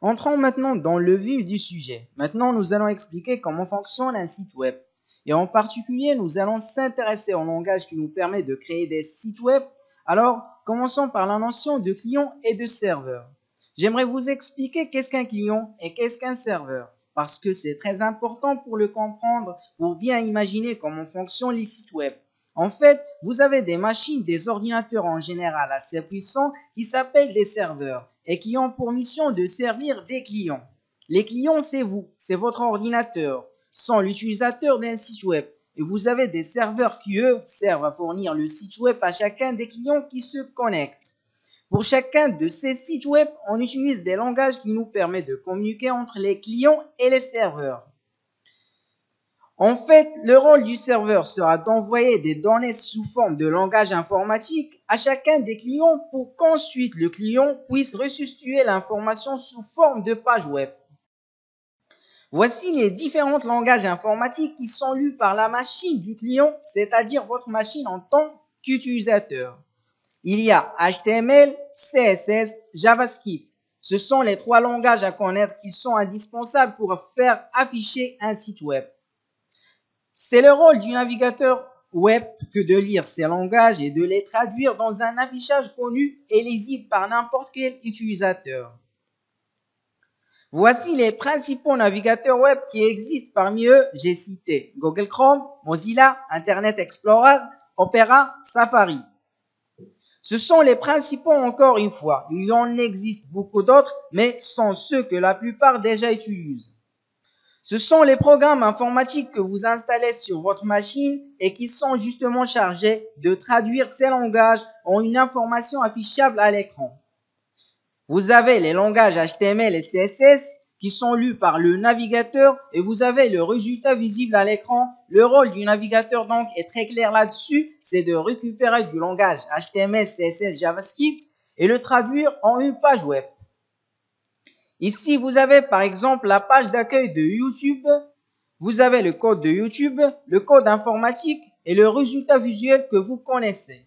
Entrons maintenant dans le vif du sujet. Maintenant, nous allons expliquer comment fonctionne un site web. Et en particulier, nous allons s'intéresser au langage qui nous permet de créer des sites web. Alors, commençons par la notion de client et de serveur. J'aimerais vous expliquer qu'est-ce qu'un client et qu'est-ce qu'un serveur, parce que c'est très important pour le comprendre, pour bien imaginer comment fonctionnent les sites web. En fait, vous avez des machines, des ordinateurs en général assez puissants qui s'appellent des serveurs et qui ont pour mission de servir des clients. Les clients, c'est vous, c'est votre ordinateur, sont l'utilisateur d'un site web. Et vous avez des serveurs qui, eux, servent à fournir le site web à chacun des clients qui se connectent. Pour chacun de ces sites web, on utilise des langages qui nous permettent de communiquer entre les clients et les serveurs. En fait, le rôle du serveur sera d'envoyer des données sous forme de langage informatique à chacun des clients pour qu'ensuite le client puisse restituer l'information sous forme de page web. Voici les différents langages informatiques qui sont lus par la machine du client, c'est-à-dire votre machine en tant qu'utilisateur. Il y a HTML, CSS, JavaScript. Ce sont les trois langages à connaître qui sont indispensables pour faire afficher un site web. C'est le rôle du navigateur web que de lire ces langages et de les traduire dans un affichage connu et lisible par n'importe quel utilisateur. Voici les principaux navigateurs web qui existent. Parmi eux, j'ai cité Google Chrome, Mozilla, Internet Explorer, Opera, Safari. Ce sont les principaux encore une fois. Il y en existe beaucoup d'autres, mais sont ceux que la plupart déjà utilisent. Ce sont les programmes informatiques que vous installez sur votre machine et qui sont justement chargés de traduire ces langages en une information affichable à l'écran. Vous avez les langages HTML et CSS qui sont lus par le navigateur et vous avez le résultat visible à l'écran. Le rôle du navigateur donc est très clair là-dessus, c'est de récupérer du langage HTML, CSS, JavaScript et le traduire en une page web. Ici, vous avez par exemple la page d'accueil de YouTube. Vous avez le code de YouTube, le code informatique et le résultat visuel que vous connaissez.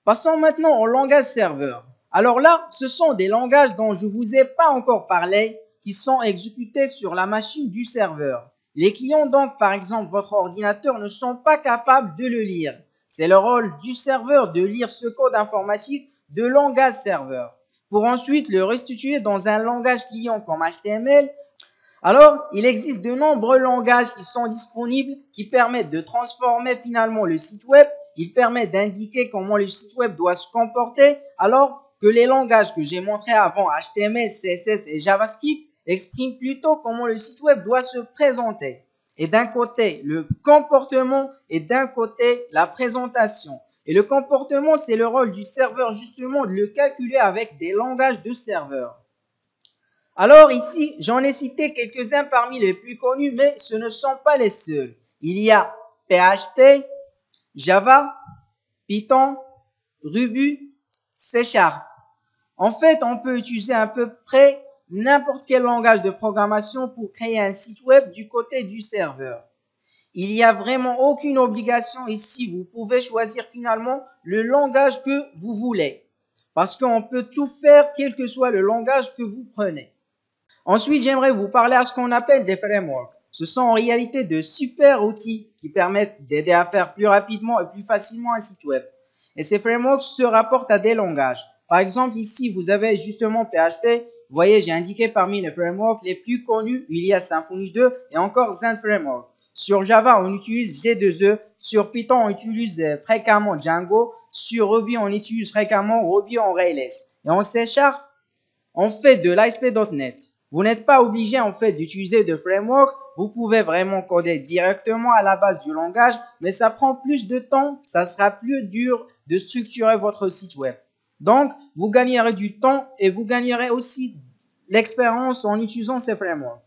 Passons maintenant au langage serveur. Alors là, ce sont des langages dont je ne vous ai pas encore parlé qui sont exécutés sur la machine du serveur. Les clients donc, par exemple, votre ordinateur ne sont pas capables de le lire. C'est le rôle du serveur de lire ce code informatique de langage serveur pour ensuite le restituer dans un langage client comme HTML. Alors, il existe de nombreux langages qui sont disponibles qui permettent de transformer finalement le site web. Il permet d'indiquer comment le site web doit se comporter, alors que les langages que j'ai montrés avant, HTML, CSS et JavaScript, expriment plutôt comment le site web doit se présenter. Et d'un côté, le comportement et d'un côté, la présentation. Et le comportement, c'est le rôle du serveur justement de le calculer avec des langages de serveur. Alors ici, j'en ai cité quelques-uns parmi les plus connus, mais ce ne sont pas les seuls. Il y a PHP, Java, Python, Ruby, C#. En fait, on peut utiliser à peu près n'importe quel langage de programmation pour créer un site web du côté du serveur. Il n'y a vraiment aucune obligation ici. Vous pouvez choisir finalement le langage que vous voulez. Parce qu'on peut tout faire, quel que soit le langage que vous prenez. Ensuite, j'aimerais vous parler à ce qu'on appelle des frameworks. Ce sont en réalité de super outils qui permettent d'aider à faire plus rapidement et plus facilement un site web. Et ces frameworks se rapportent à des langages. Par exemple, ici, vous avez justement PHP. Vous voyez, j'ai indiqué parmi les frameworks les plus connus, il y a Symfony 2 et encore Zen Framework. Sur Java, on utilise J2E. Sur Python, on utilise fréquemment Django. Sur Ruby, on utilise fréquemment Ruby on Rails. Et en C#, on fait de l'ASP.NET. Vous n'êtes pas obligé en fait d'utiliser de framework. Vous pouvez vraiment coder directement à la base du langage, mais ça prend plus de temps. Ça sera plus dur de structurer votre site web. Donc, vous gagnerez du temps et vous gagnerez aussi l'expérience en utilisant ces frameworks.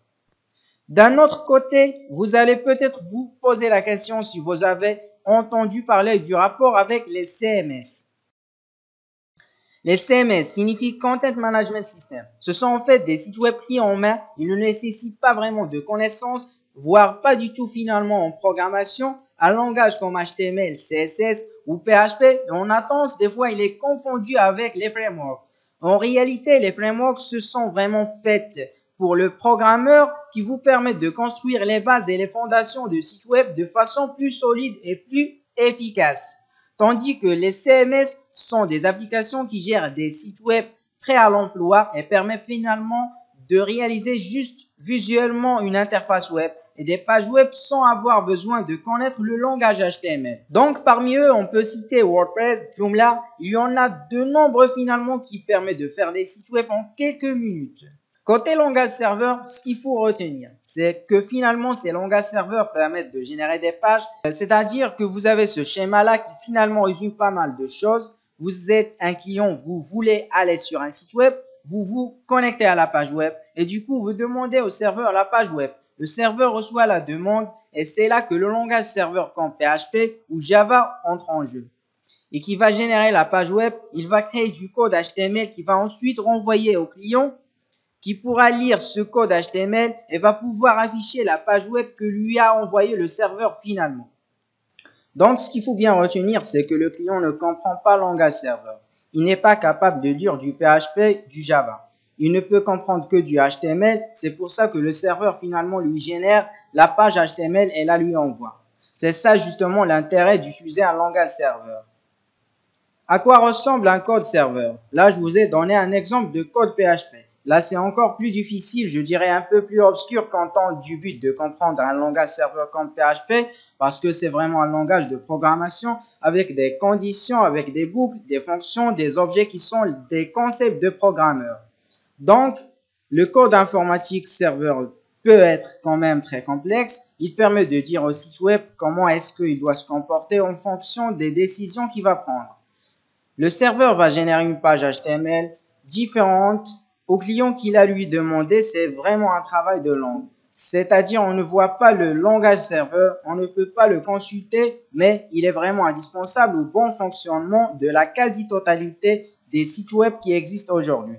D'un autre côté, vous allez peut-être vous poser la question si vous avez entendu parler du rapport avec les CMS. Les CMS signifient Content Management System. Ce sont en fait des sites web pris en main. Ils ne nécessitent pas vraiment de connaissances, voire pas du tout finalement en programmation. Un langage comme HTML, CSS ou PHP, on a tendance des fois il est confondu avec les frameworks. En réalité, les frameworks se sont vraiment faits pour le programmeur qui vous permettent de construire les bases et les fondations de sites web de façon plus solide et plus efficace. Tandis que les CMS sont des applications qui gèrent des sites web prêts à l'emploi et permettent finalement de réaliser juste visuellement une interface web et des pages web sans avoir besoin de connaître le langage HTML. Donc parmi eux, on peut citer WordPress, Joomla, il y en a de nombreux finalement qui permettent de faire des sites web en quelques minutes. Côté langage serveur, ce qu'il faut retenir, c'est que finalement ces langages serveurs permettent de générer des pages, c'est-à-dire que vous avez ce schéma-là qui finalement résume pas mal de choses. Vous êtes un client, vous voulez aller sur un site web, vous vous connectez à la page web et du coup vous demandez au serveur la page web. Le serveur reçoit la demande et c'est là que le langage serveur comme PHP ou Java entre en jeu et qui va générer la page web. Il va créer du code HTML qui va ensuite renvoyer au client qui pourra lire ce code HTML et va pouvoir afficher la page web que lui a envoyé le serveur finalement. Donc, ce qu'il faut bien retenir, c'est que le client ne comprend pas le langage serveur. Il n'est pas capable de lire du PHP, du Java. Il ne peut comprendre que du HTML. C'est pour ça que le serveur finalement lui génère la page HTML et la lui envoie. C'est ça justement l'intérêt d'utiliser un langage serveur. À quoi ressemble un code serveur? Là, je vous ai donné un exemple de code PHP. Là, c'est encore plus difficile, je dirais un peu plus obscur quand on du but de comprendre un langage serveur comme PHP parce que c'est vraiment un langage de programmation avec des conditions, avec des boucles, des fonctions, des objets qui sont des concepts de programmeurs. Donc, le code informatique serveur peut être quand même très complexe. Il permet de dire au site web comment est-ce qu'il doit se comporter en fonction des décisions qu'il va prendre. Le serveur va générer une page HTML différente au client qu'il a lui demandé. C'est vraiment un travail de langue. C'est-à-dire, on ne voit pas le langage serveur, on ne peut pas le consulter, mais il est vraiment indispensable au bon fonctionnement de la quasi-totalité des sites web qui existent aujourd'hui.